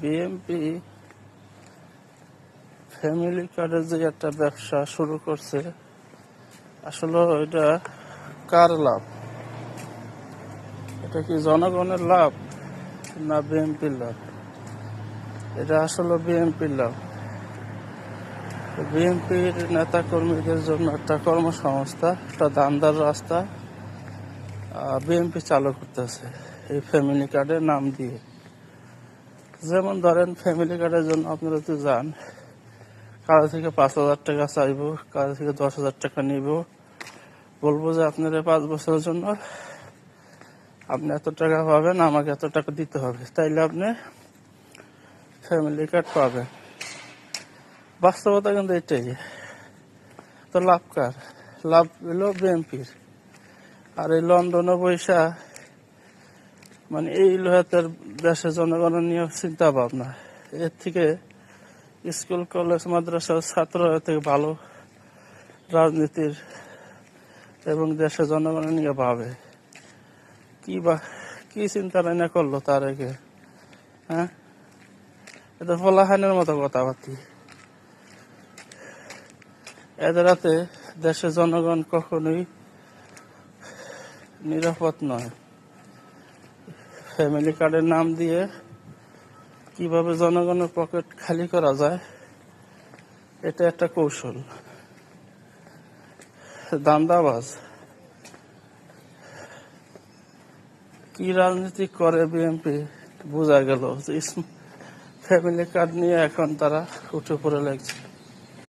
BNP family কার্ডের যে একটা ব্যবসা শুরু করছে, আসলে এটা কার লাভ? এটা কি জনগণের লাভ না বিএনপির লাভ? এটা আসলে বিএনপির লাভ। বিএনপির নেতা কর্মীদের জন্য একটা কর্মসংস্থা, একটা দান্দার রাস্তা বিএনপি চালু করতেছে এই ফ্যামিলি কার্ডের নাম দিয়ে। যেমন ধরেন, ফ্যামিলি কার্ডের জন্য আপনারা তো যান, কারো থেকে 5,000 টাকা চাইবো, কারো থেকে 10,000 টাকা নিব, বলবো যে আপনারা 5 বছরের জন্য আপনি এত টাকা পাবেন, আমাকে এত টাকা দিতে হবে, তাইলে আপনি ফ্যামিলি কার্ড পাবেন। বাস্তবতা কিন্তু এটাই। তো লাভ কার? লাভ হলো বিএনপির। আর এই লন্ডনে বৈশা মানে এই লোহাতের দেশের জনগণের নিয়ে চিন্তা ভাবনা, এর থেকে স্কুল কলেজ মাদ্রাসার ছাত্ররা থেকে ভালো রাজনীতির এবং দেশের জনগণের নিয়ে ভাবে। কি চিন্তা না করলো তার আগে? হ্যাঁ, এটা ফলাহানের মতো কথাবার্তি। এদের হাতে দেশের জনগণ কখনোই নিরাপদ নয়। ফ্যামিলি কার্ডের নাম দিয়ে কিভাবে জনগণের পকেট খালি করা যায়, এটা একটা কৌশল। দান্দাবাজ কি রাজনীতি করে বিএনপি বোঝা গেল। ফ্যামিলি কার্ড নিয়ে এখন তারা উঠে পড়ে লাগছে।